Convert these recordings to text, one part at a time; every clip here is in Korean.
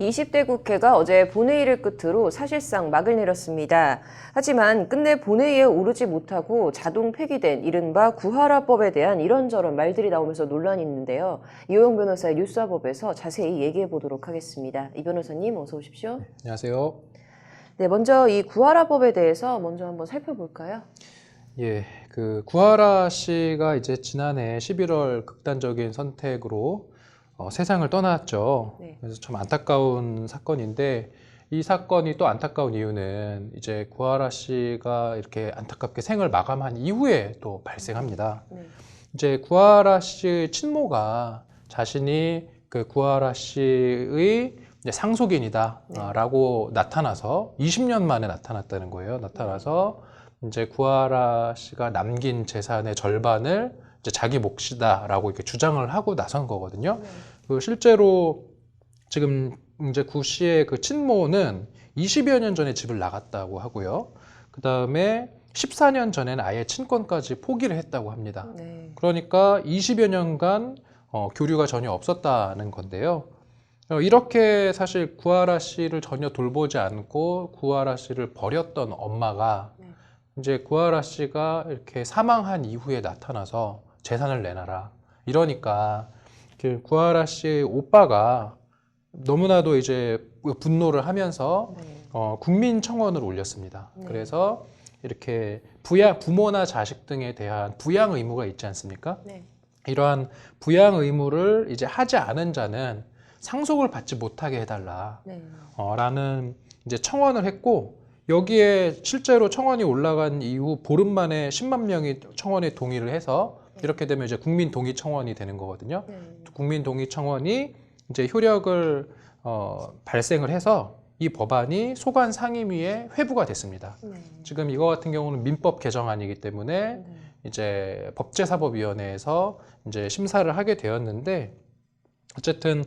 20대 국회가 어제 본회의를 끝으로 사실상 막을 내렸습니다. 하지만 끝내 본회의에 오르지 못하고 자동 폐기된 이른바 구하라법에 대한 이런저런 말들이 나오면서 논란이 있는데요. 이호영 변호사의 뉴스와법에서 자세히 얘기해 보도록 하겠습니다. 이 변호사님 어서 오십시오. 네, 안녕하세요. 네, 먼저 이 구하라법에 대해서 먼저 한번 살펴볼까요? 예, 구하라 씨가 이제 지난해 11월 극단적인 선택으로 세상을 떠났죠. 네. 그래서 참 안타까운 사건인데, 이 사건이 또 안타까운 이유는 이제 구하라 씨가 이렇게 안타깝게 생을 마감한 이후에 또 발생합니다. 네. 이제 구하라 씨의 친모가 자신이 그 구하라 씨의 이제 상속인이다라고 나타나서 20년 만에 나타났다는 거예요. 나타나서 이제 구하라 씨가 남긴 재산의 절반을 이제 자기 몫이다라고 이렇게 주장을 하고 나선 거거든요. 실제로 지금 이제 구 씨의 그 친모는 20여 년 전에 집을 나갔다고 하고요. 그 다음에 14년 전에는 아예 친권까지 포기를 했다고 합니다. 네. 그러니까 20여 년간 교류가 전혀 없었다는 건데요. 이렇게 사실 구하라 씨를 전혀 돌보지 않고 구하라 씨를 버렸던 엄마가 이제 구하라 씨가 이렇게 사망한 이후에 나타나서 재산을 내놔라. 이러니까 구하라 씨의 오빠가 너무나도 이제 분노를 하면서 국민청원을 올렸습니다. 그래서 이렇게 부모나 자식 등에 대한 부양 의무가 있지 않습니까? 네. 이러한 부양 의무를 이제 하지 않은 자는 상속을 받지 못하게 해달라. 라는 이제 청원을 했고, 여기에 실제로 청원이 올라간 이후 보름 만에 10만 명이 청원에 동의를 해서 이렇게 되면 이제 국민 동의 청원이 되는 거거든요. 국민 동의 청원이 이제 효력을 발생을 해서 이 법안이 소관 상임위에 회부가 됐습니다. 지금 이거 같은 경우는 민법 개정안이기 때문에 이제 법제사법위원회에서 이제 심사를 하게 되었는데, 어쨌든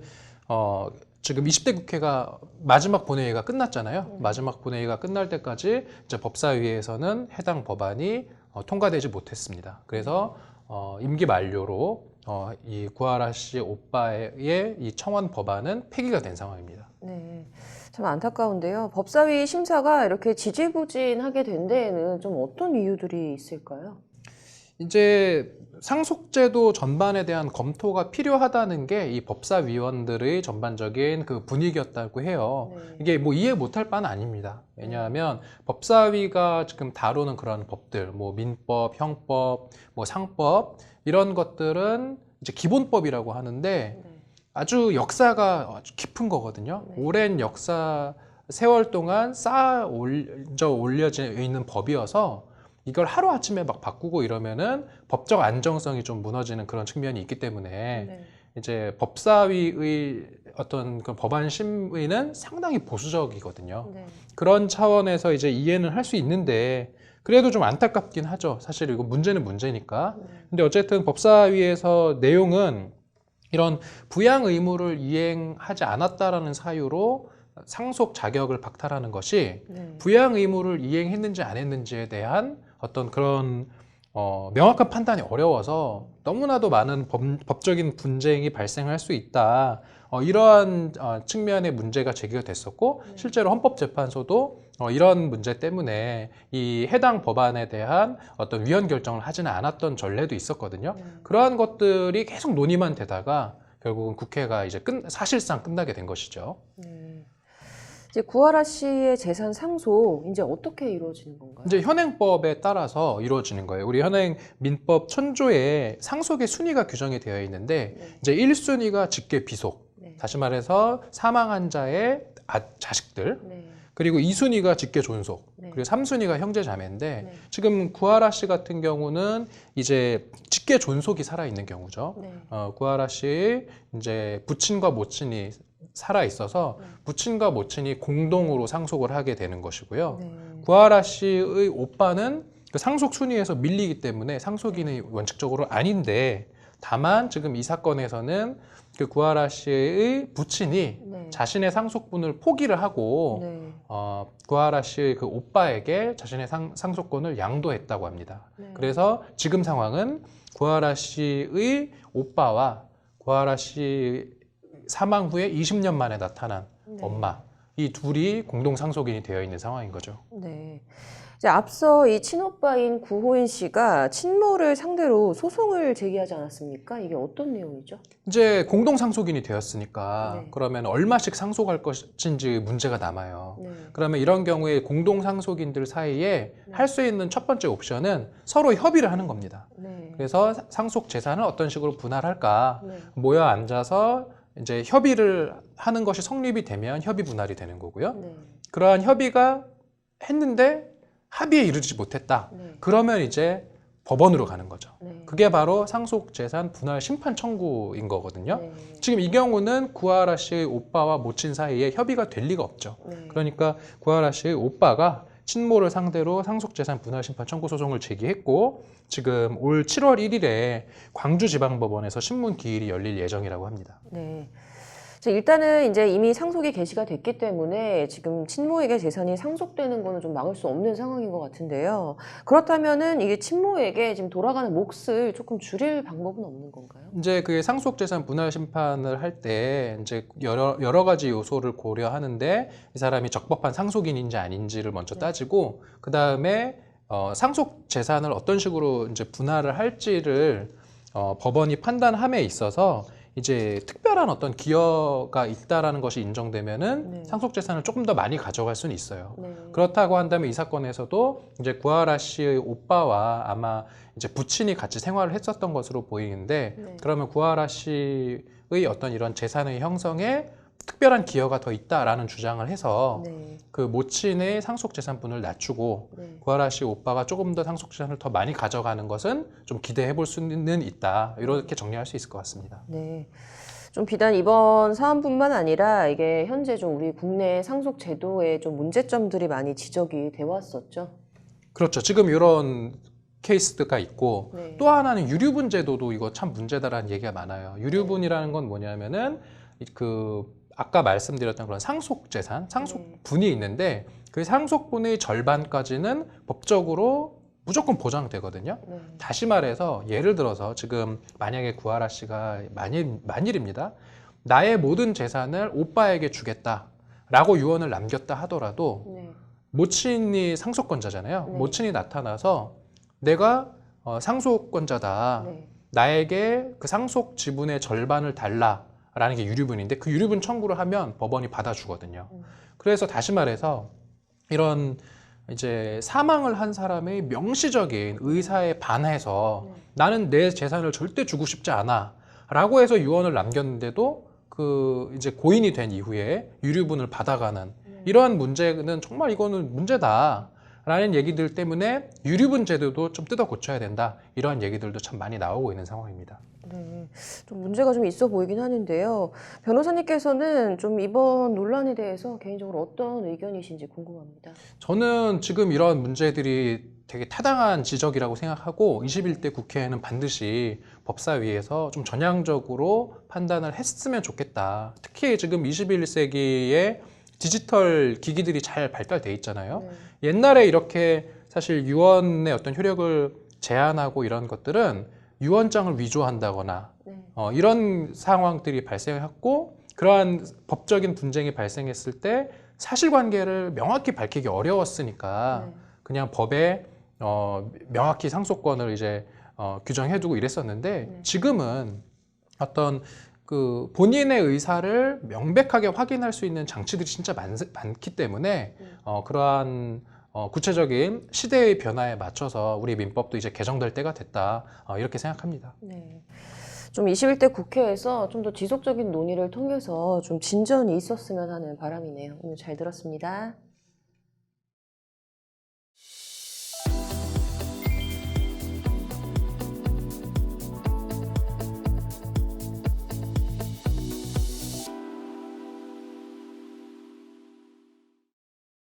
지금 20대 국회가 마지막 본회의가 끝났잖아요. 마지막 본회의가 끝날 때까지 이제 법사위에서는 해당 법안이 통과되지 못했습니다. 그래서 임기 만료로 이 구하라 씨 오빠의 이 청원 법안은 폐기가 된 상황입니다. 네. 참 안타까운데요. 법사위 심사가 이렇게 지지부진하게 된 데에는 좀 어떤 이유들이 있을까요? 이제 상속제도 전반에 대한 검토가 필요하다는 게 이 법사위원들의 전반적인 그 분위기였다고 해요. 이게 뭐 이해 못할 바는 아닙니다. 왜냐하면 법사위가 지금 다루는 그런 법들, 뭐 민법, 형법, 뭐 상법 이런 것들은 이제 기본법이라고 하는데 아주 역사가 아주 깊은 거거든요. 오랜 역사 세월 동안 쌓아 올려져 있는 법이어서 이걸 하루아침에 막 바꾸고 이러면은 법적 안정성이 좀 무너지는 그런 측면이 있기 때문에 이제 법사위의 어떤 그 법안 심의는 상당히 보수적이거든요. 그런 차원에서 이제 이해는 할 수 있는데 그래도 좀 안타깝긴 하죠. 사실 이거 문제는 문제니까. 근데 어쨌든 법사위에서 내용은 이런 부양 의무를 이행하지 않았다라는 사유로 상속 자격을 박탈하는 것이 부양 의무를 이행했는지 안 했는지에 대한 어떤 그런 명확한 판단이 어려워서 너무나도 많은 법적인 분쟁이 발생할 수 있다. 이러한 측면의 문제가 제기가 됐었고, 실제로 헌법재판소도 이런 문제 때문에 이 해당 법안에 대한 어떤 위헌 결정을 하지는 않았던 전례도 있었거든요. 그러한 것들이 계속 논의만 되다가 결국은 국회가 이제 사실상 끝나게 된 것이죠. 이제 구하라 씨의 재산 상속 이제 어떻게 이루어지는 건가요? 이제 현행법에 따라서 이루어지는 거예요. 우리 현행 민법 천조에 상속의 순위가 규정이 되어 있는데 이제 1순위가 직계 비속. 다시 말해서 사망한 자의 자식들. 그리고 2순위가 직계 존속. 그리고 3순위가 형제 자매인데 지금 구하라 씨 같은 경우는 이제 직계 존속이 살아 있는 경우죠. 구하라 씨 이제 부친과 모친이 살아 있어서 부친과 모친이 공동으로 상속을 하게 되는 것이고요. 구하라 씨의 오빠는 그 상속 순위에서 밀리기 때문에 상속인이 원칙적으로 아닌데, 다만 지금 이 사건에서는 그 구하라 씨의 부친이 자신의 상속분을 포기를 하고 구하라 씨의 그 오빠에게 자신의 상속권을 양도했다고 합니다. 그래서 지금 상황은 구하라 씨의 오빠와 구하라 씨의 사망 후에 20년 만에 나타난 네. 엄마, 이 둘이 공동 상속인이 되어 있는 상황인 거죠. 네. 이제 앞서 이 친오빠인 구호인 씨가 친모를 상대로 소송을 제기하지 않았습니까? 이게 어떤 내용이죠? 이제 공동 상속인이 되었으니까 네. 그러면 얼마씩 상속할 것인지 문제가 남아요. 네. 그러면 이런 경우에 공동 상속인들 사이에 할 수 있는 첫 번째 옵션은 서로 협의를 하는 겁니다. 네. 그래서 상속 재산을 어떤 식으로 분할할까 네. 모여 앉아서 이제 협의를 하는 것이 성립이 되면 협의 분할이 되는 거고요. 네. 그러한 협의가 했는데 합의에 이르지 못했다. 네. 그러면 이제 법원으로 가는 거죠. 네. 그게 바로 상속재산 분할 심판 청구인 거거든요. 네. 지금 이 경우는 구하라 씨의 오빠와 모친 사이에 협의가 될 리가 없죠. 네. 그러니까 구하라 씨의 오빠가 친모를 상대로 상속재산 분할 심판 청구 소송을 제기했고 지금 올 7월 1일에 광주지방법원에서 신문 기일이 열릴 예정이라고 합니다. 네. 자, 일단은 이제 이미 상속이 개시가 됐기 때문에 지금 친모에게 재산이 상속되는 거는 좀 막을 수 없는 상황인 것 같은데요. 그렇다면은 이게 친모에게 지금 돌아가는 몫을 조금 줄일 방법은 없는 건가요? 이제 그 상속재산 분할 심판을 할 때 이제 여러 가지 요소를 고려하는데 이 사람이 적법한 상속인인지 아닌지를 먼저 따지고 그 다음에 상속 재산을 어떤 식으로 이제 분할을 할지를 법원이 판단함에 있어서 이제 특별한 어떤 기여가 있다라는 것이 인정되면은 네. 상속 재산을 조금 더 많이 가져갈 수는 있어요. 네. 그렇다고 한다면 이 사건에서도 이제 구하라 씨의 오빠와 아마 이제 부친이 같이 생활을 했었던 것으로 보이는데 네. 그러면 구하라 씨의 어떤 이런 재산의 형성에 특별한 기여가 더 있다라는 주장을 해서 네. 그 모친의 상속 재산분을 낮추고 네. 구하라 씨 오빠가 조금 더 상속 재산을 더 많이 가져가는 것은 좀 기대해 볼 수는 있다. 이렇게 정리할 수 있을 것 같습니다. 네. 좀 비단 이번 사안뿐만 아니라 이게 현재 좀 우리 국내 상속 제도에 좀 문제점들이 많이 지적이 돼 왔었죠. 그렇죠. 지금 이런 케이스가 있고 네. 또 하나는 유류분 제도도 이거 참 문제다라는 얘기가 많아요. 유류분이라는 건 뭐냐면은 그 아까 말씀드렸던 그런 상속 재산, 상속분이 있는데 그 상속분의 절반까지는 법적으로 무조건 보장되거든요. 네. 다시 말해서 예를 들어서 지금 만약에 구하라 씨가 만일입니다. 나의 모든 재산을 오빠에게 주겠다라고 유언을 남겼다 하더라도 네. 모친이 상속권자잖아요. 네. 모친이 나타나서 내가 상속권자다. 네. 나에게 그 상속 지분의 절반을 달라라는 게 유류분인데 그 유류분 청구를 하면 법원이 받아주거든요. 그래서 다시 말해서 이런 이제 사망을 한 사람의 명시적인 의사에 반해서 나는 내 재산을 절대 주고 싶지 않아 라고 해서 유언을 남겼는데도 그 이제 고인이 된 이후에 유류분을 받아가는 이러한 문제는 정말 이거는 문제다 라는 얘기들 때문에 유류분 제도도 좀 뜯어 고쳐야 된다 이러한 얘기들도 참 많이 나오고 있는 상황입니다. 네, 좀 문제가 좀 있어 보이긴 하는데요. 변호사님께서는 좀 이번 논란에 대해서 개인적으로 어떤 의견이신지 궁금합니다. 저는 지금 이런 문제들이 되게 타당한 지적이라고 생각하고 21대 국회에는 반드시 법사위에서 좀 전향적으로 판단을 했으면 좋겠다. 특히 지금 21세기에 디지털 기기들이 잘 발달돼 있잖아요. 네. 옛날에 이렇게 사실 유언의 어떤 효력을 제한하고 이런 것들은 유언장을 위조한다거나 네. 이런 상황들이 발생했고 그러한 법적인 분쟁이 발생했을 때 사실관계를 명확히 밝히기 어려웠으니까 네. 그냥 법에 명확히 상속권을 이제 규정해두고 이랬었는데 네. 지금은 어떤 그 본인의 의사를 명백하게 확인할 수 있는 장치들이 진짜 많기 때문에 그러한 구체적인 시대의 변화에 맞춰서 우리 민법도 이제 개정될 때가 됐다 이렇게 생각합니다. 네. 좀 21대 국회에서 좀 더 지속적인 논의를 통해서 좀 진전이 있었으면 하는 바람이네요. 오늘 잘 들었습니다.